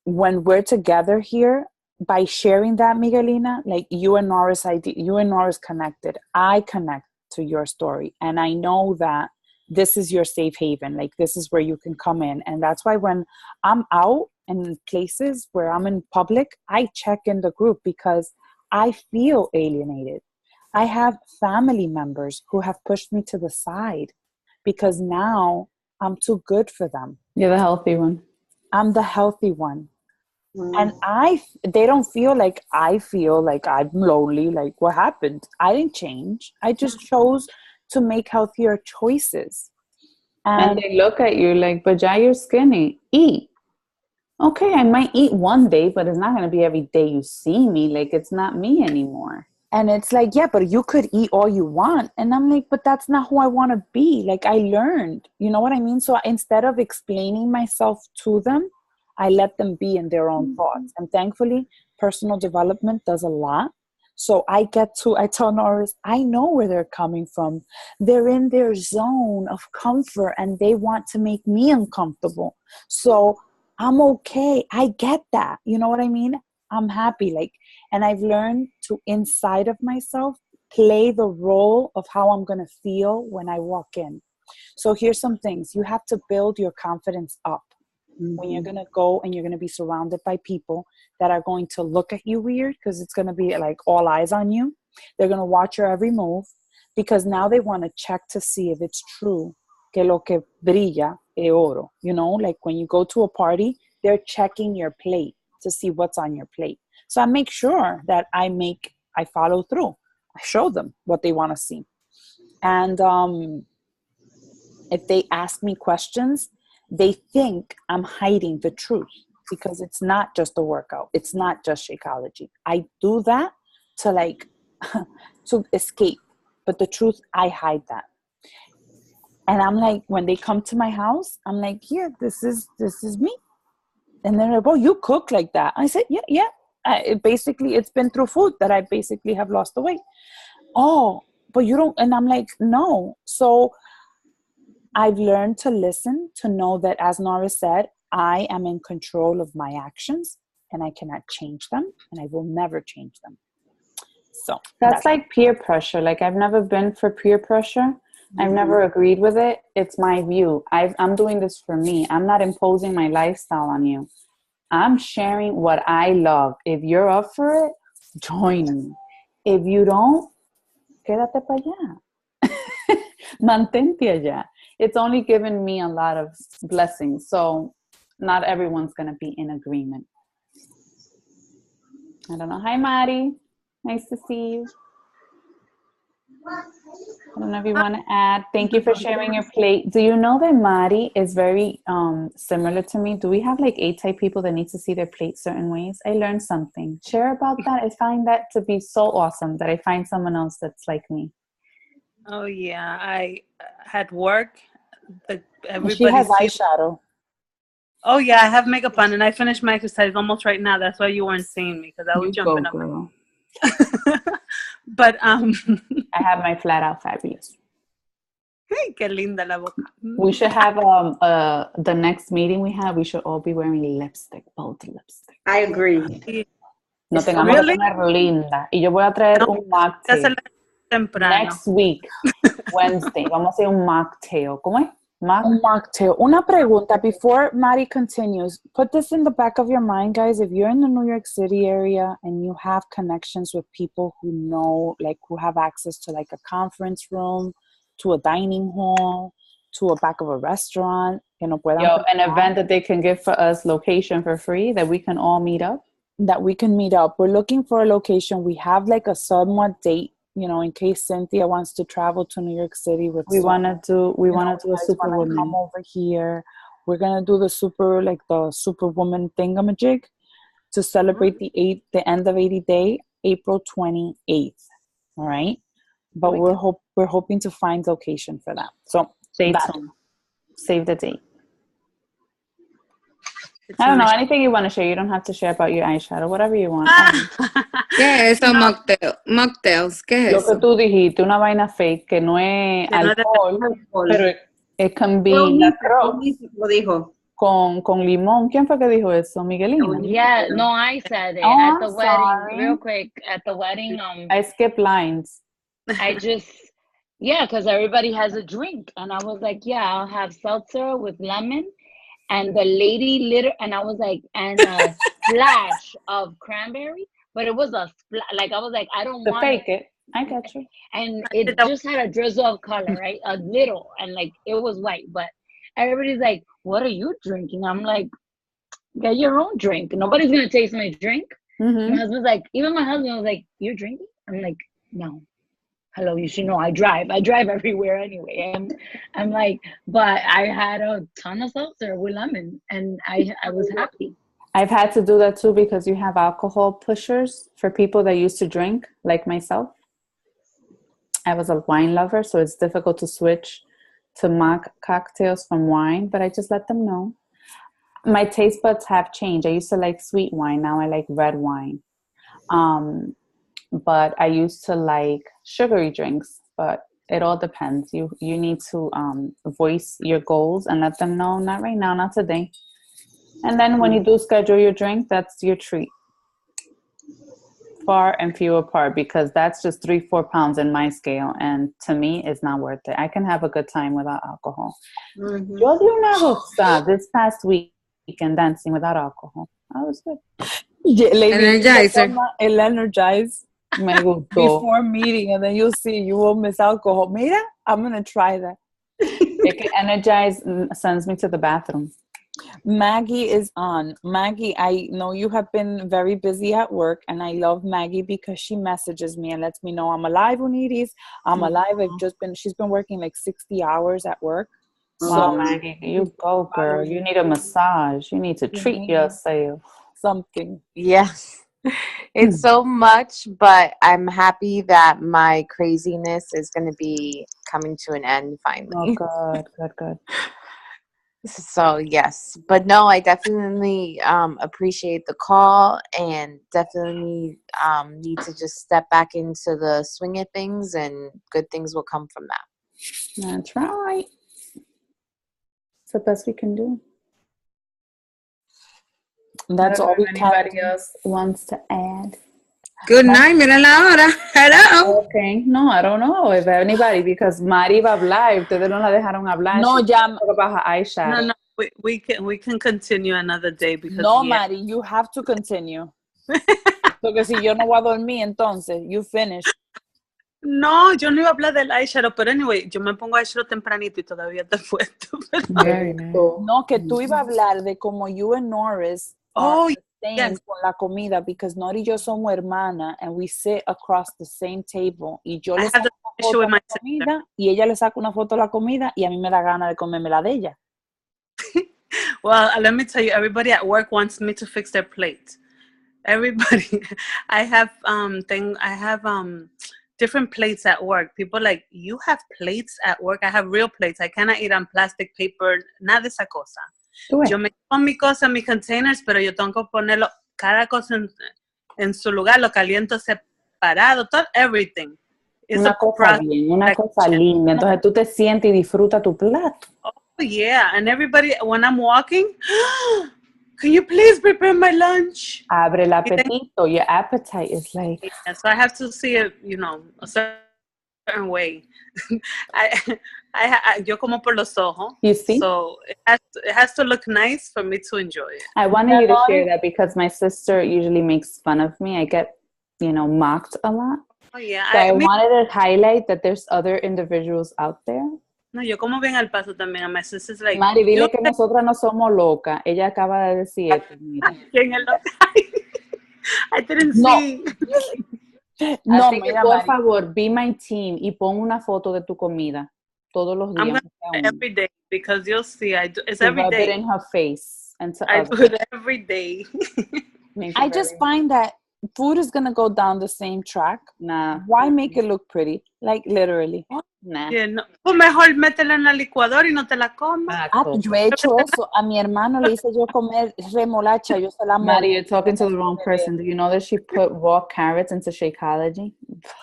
when we're together here, by sharing that, Miguelina, like you and Norris connected. I connect to your story. And I know that this is your safe haven. Like this is where you can come in. And that's why when I'm out in places where I'm in public, I check in the group because I feel alienated. I have family members who have pushed me to the side because now I'm too good for them. You're the healthy one. I'm the healthy one. And they don't feel like I feel like I'm lonely. Like, what happened? I didn't change. I just chose to make healthier choices. And they look at you like, but Jai, you're skinny. Eat. Okay, I might eat one day, but it's not going to be every day you see me. Like, it's not me anymore. And it's like, yeah, but you could eat all you want. And I'm like, but that's not who I want to be. Like, I learned. You know what I mean? So instead of explaining myself to them, I let them be in their own thoughts. And thankfully, personal development does a lot. So I tell Norris, I know where they're coming from. They're in their zone of comfort and they want to make me uncomfortable. So I'm okay. I get that. You know what I mean? I'm happy. And I've learned to, inside of myself, play the role of how I'm going to feel when I walk in. So here's some things. You have to build your confidence up. When you're going to go and you're going to be surrounded by people that are going to look at you weird because it's going to be like all eyes on you. They're going to watch your every move because now they want to check to see if it's true que lo que brilla es oro. You know, like when you go to a party, they're checking your plate to see what's on your plate. So I make sure that I follow through. I show them what they want to see. And if they ask me questions, they think I'm hiding the truth because it's not just a workout. It's not just Shakeology. I do that to like, to escape. But the truth, I hide that. And I'm like, when they come to my house, I'm like, yeah, this is me. And they're like, oh, you cook like that. I said, yeah. It's been through food that I basically have lost the weight. Oh, but you don't. And I'm like, no. So I've learned to listen, to know that, as Norris said, I am in control of my actions and I cannot change them and I will never change them. So that's like peer pressure. Like, I've never been for peer pressure. I've never agreed with it. It's my view. I'm doing this for me. I'm not imposing my lifestyle on you. I'm sharing what I love. If you're up for it, join me. If you don't, quédate para allá. Mantente allá. It's only given me a lot of blessings. So not everyone's going to be in agreement. I don't know. Hi, Mari. Nice to see you. I don't know if you want to add. Thank you for sharing your plate. Do you know that Mari is very similar to me? Do we have like A-type people that need to see their plate certain ways? I learned something. Share about that. I find that to be so awesome that I find someone else that's like me. Oh yeah, I had work. She has eyeshadow. Oh yeah, I have makeup on, and I finished my exercise almost right now. That's why you weren't seeing me, because I was jumping up. Girl. But I have my flat out fabulous. Hey, qué linda la boca. We should have the next meeting we have. We should all be wearing lipstick, bold lipstick. I agree. No tengamos que poner linda. Y yo voy a traer un mocktail. Next week, Wednesday, vamos a hacer un mocktail. ¿Cómo es? Un mocktail. Una pregunta before Mari continues. Put this in the back of your mind, guys. If you're in the New York City area and you have connections with people who know, like, who have access to like a conference room, to a dining hall, to a back of a restaurant, an event that they can give for us location for free, that we can all meet up. That we can meet up. We're looking for a location. We have like a somewhat date, you know, in case Cynthia wants to travel to New York City with. We want to do a Superwoman. Come over here. We're gonna do the Superwoman thingamajig to celebrate the end of 80 Day, April 28th. All right, but we're hoping to find location for that. So save the date. I don't know, anything you want to share. You don't have to share about your eyeshadow, whatever you want. ¿Qué es eso, mocktails? ¿Qué es Lo eso? que tú dijiste, una vaina fake, que no es alcohol, pero it can be Lo dijo. con limón. ¿Quién fue que dijo eso? Miguelina. Yeah, no, I said it at the wedding. Real quick, at the wedding. I skipped lines. Because everybody has a drink, and I was like, yeah, I'll have seltzer with lemon. And the lady and I was like, and a splash of cranberry, but it was a like, I was like, I don't want fake it. I got you. And it just had a drizzle of color, right? A little, and like it was white, but everybody's like, what are you drinking? I'm like, get your own drink. Nobody's gonna taste my drink. Mm-hmm. My husband's like, even my husband was like, you're drinking? I'm like, no. Hello, you should know I drive everywhere anyway. I'm like, but I had a ton of seltzer with lemon, and I was happy. I've had to do that too, because you have alcohol pushers for people that used to drink, like myself. I was a wine lover, so it's difficult to switch to mock cocktails from wine, but I just let them know. My taste buds have changed. I used to like sweet wine. Now I like red wine. But I used to like sugary drinks, but it all depends. You need to voice your goals and let them know, not right now, not today. And then when you do schedule your drink, that's your treat. Far and few apart, because that's just 3-4 pounds in my scale, and to me it's not worth it. I can have a good time without alcohol. Mm-hmm. Yo di una gozada this past weekend dancing without alcohol. I was good. Yeah, Energizer. El Energize. Me gustó. Before meeting, and then you'll see you will miss alcohol. Mira, I'm gonna try that. It can energize, sends me to the bathroom. Maggie is on. Maggie, I know you have been very busy at work, and I love Maggie because she messages me and lets me know I'm alive, Uniris. I'm alive. She's been working like 60 hours at work, Wow, Maggie, you go, girl. You need a massage. You need to treat yourself. Something. Yes. It's so much, but I'm happy that my craziness is going to be coming to an end Oh, finally. good. So, yes. But no, I definitely appreciate the call and definitely need to just step back into the swing of things, and good things will come from that. That's right. It's the best we can do. That's all we can Anybody do. else wants to add? Good night, mira la hora. Hello. Okay. No, I don't know if anybody, because Mari va a hablar y ustedes no la dejaron hablar. No, She's ya. gonna talk about her eyeshadow. No, we can continue another day because No, Mari, you have to continue. Porque si yo no voy a dormir, entonces, you finish. No, yo no iba a hablar del eyeshadow, pero anyway, yo me pongo eyeshadow tempranito y todavía te puesto. Very nice. No, que tú ibas a hablar de como you and Norris Oh, are the same yes. con la comida, because Nori y yo somos hermanas and we sit across the same table. Y yo I le have saco the una issue foto with a my la comida y ella le saca una foto a la comida y a mí me da gana de comerme la de ella. Well, let me tell you, everybody at work wants me to fix their plate. Everybody, I have different plates at work. People like, you have plates at work? I have real plates. I cannot eat on plastic paper, nada de esa cosa. Yo me como mi cosa en mis containers, pero yo tengo que ponerlo, cada cosa en su lugar, lo caliento separado, todo, everything. It's Una a cosa process. bien, una cosa linda. Entonces tú te sientes y disfrutas tu plato. Oh, yeah. And everybody, when I'm walking, can you please prepare my lunch? Abre el apetito. Your appetite is like... Yeah, so I have to see it, a certain way. Yo como por los ojos. You see? So it has to look nice for me to enjoy it. I wanted you to share that because my sister usually makes fun of me. I get, mocked a lot. Oh, yeah. So I wanted to highlight that there's other individuals out there. No, yo como bien al paso también. My sister's like, Mari, dile que nosotras no somos locas. Ella acaba de decir esto. Mira. ¿Quién es loca? I didn't see. No, Así que, mira, por Mari. favor, be my team y pon una foto de tu comida todos los I'm días. going to do it every day because you'll see. It's To every rub it day. in her face and to I others. do it every day. I just find that food is going to go down the same track. Nah. Why make it look pretty? Like, literally. Nah. Yeah, no. Pues mejor métela en la licuadora y no te la comas. Yo he hecho eso. A mi hermano le hice yo comer remolacha. Yo se la Mari, you're talking to the wrong person. Do you know that she put raw carrots into Shakeology?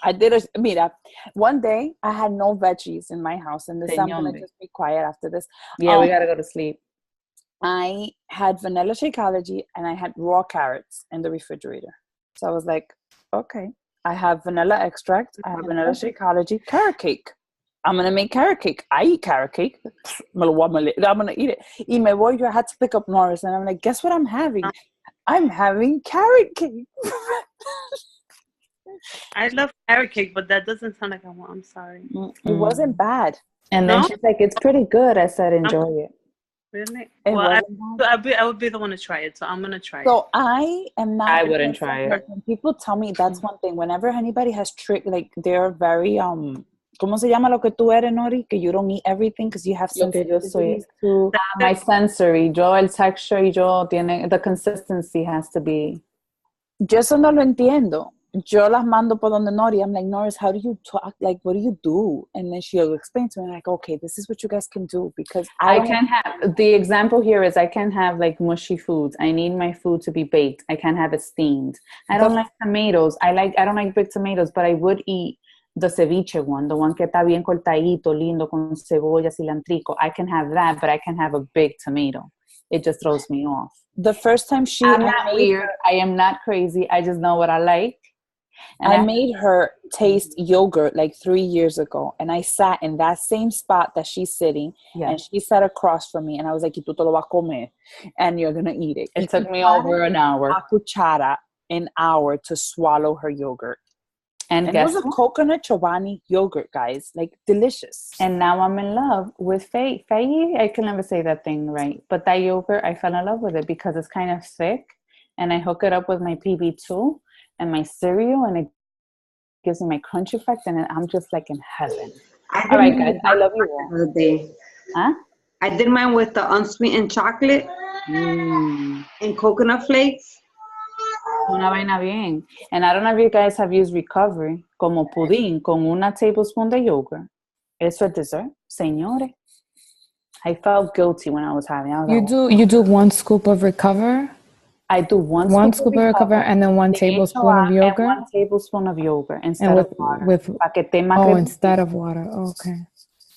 I did it. Mira, one day I had no veggies in my house, and this I'm going to just be quiet after this. Yeah, we got to go to sleep. I had vanilla Shakeology and I had raw carrots in the refrigerator. So I was like, okay, I have vanilla extract, I have vanilla Shakeology, carrot cake. I'm going to make carrot cake. I eat carrot cake. I'm going to eat it. Y me voy, I had to pick up Norris, and I'm like, guess what I'm having? I'm having carrot cake. I love carrot cake, but that doesn't sound like I want. I'm sorry. It wasn't bad. And then she's like, it's pretty good. I said, enjoy it. Really? It Well, wasn't I would be the one to try it, so I'm going to try it. So I am not. I wouldn't try it. When people tell me that's one thing. Whenever anybody has trick, like they're very ¿Cómo se llama lo que tú eres, Nori? Que you don't eat everything because you have sensitivities to... My sensory, yo el texture y yo tiene, the consistency has to be... Yo eso no lo entiendo. Yo las mando por donde Nori. I'm like, Norris, how do you talk? Like, what do you do? And then she'll explain to me, like, okay, this is what you guys can do because I can't have, the example here is I can't have like mushy foods. I need my food to be baked. I can't have it steamed. I don't like tomatoes. I don't like big tomatoes, but I would eat the ceviche one, the one que está bien cortadito, lindo, con cebolla, cilantrico. I can have that, but I can have a big tomato. It just throws me off. The first time I'm not weird. I am not crazy. I just know what I like. And I made her taste yogurt like 3 years ago, and I sat in that same spot that she's sitting, and she sat across from me, and I was like, "Y tú te lo vas a comer, and you're gonna eat it." It took me over an hour. A cuchara, an hour to swallow her yogurt. And it was a coconut Chobani yogurt, guys. Like, delicious. And now I'm in love with Faye. I can never say that thing right. But that yogurt, I fell in love with it because it's kind of thick. And I hook it up with my PB2 and my cereal. And it gives me my crunch effect. And I'm just like in heaven. All right, guys. I love you all. Huh? I did mine with the unsweetened chocolate and coconut flakes. Una vaina bien. And I don't know if you guys have used Recovery como pudín con una tablespoon de yogurt. Eso es dessert, señores. I felt guilty when I was having it. You do 1 scoop of Recover? I do one scoop of Recover and then 1 tablespoon of yogurt? And 1 tablespoon of yogurt instead of water. Instead of water. Okay.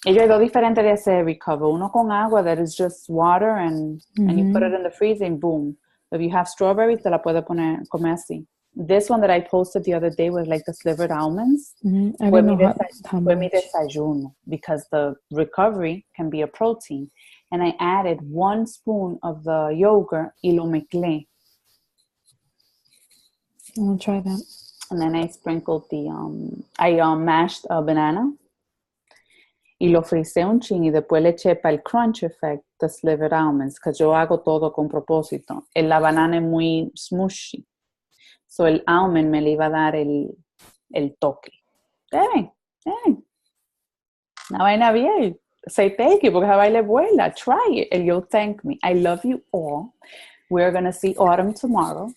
Y hay dos diferentes de hacer Recover. Uno con agua, that is just water, and you put it in the freezer and boom. If you have strawberries, te la puedes comer así. This one that I posted the other day was like the slivered almonds. I don't know how Fue mi much. desayuno because the Recovery can be a protein. And I added 1 spoon of the yogurt y lo mezclé. I'll try that. And then I sprinkled I mashed a banana y lo frisé un chin y después le eché para el crunch effect the slivered almonds, que yo hago todo con propósito. La banana es muy smushy. So el almond me le iba a dar el toque. Deben. Una vaina bien. Say thank you, porque esa vaina es buena. Try it and you'll thank me. I love you all. We're going to see Autumn tomorrow.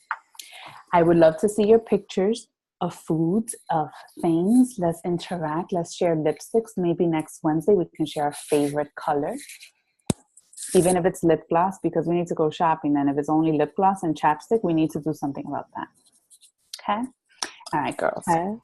I would love to see your pictures of foods, of things. Let's interact. Let's share lipsticks. Maybe next Wednesday we can share our favorite color. Even if it's lip gloss, because we need to go shopping. And if it's only lip gloss and chapstick, we need to do something about that. Okay? All right, girls. Okay.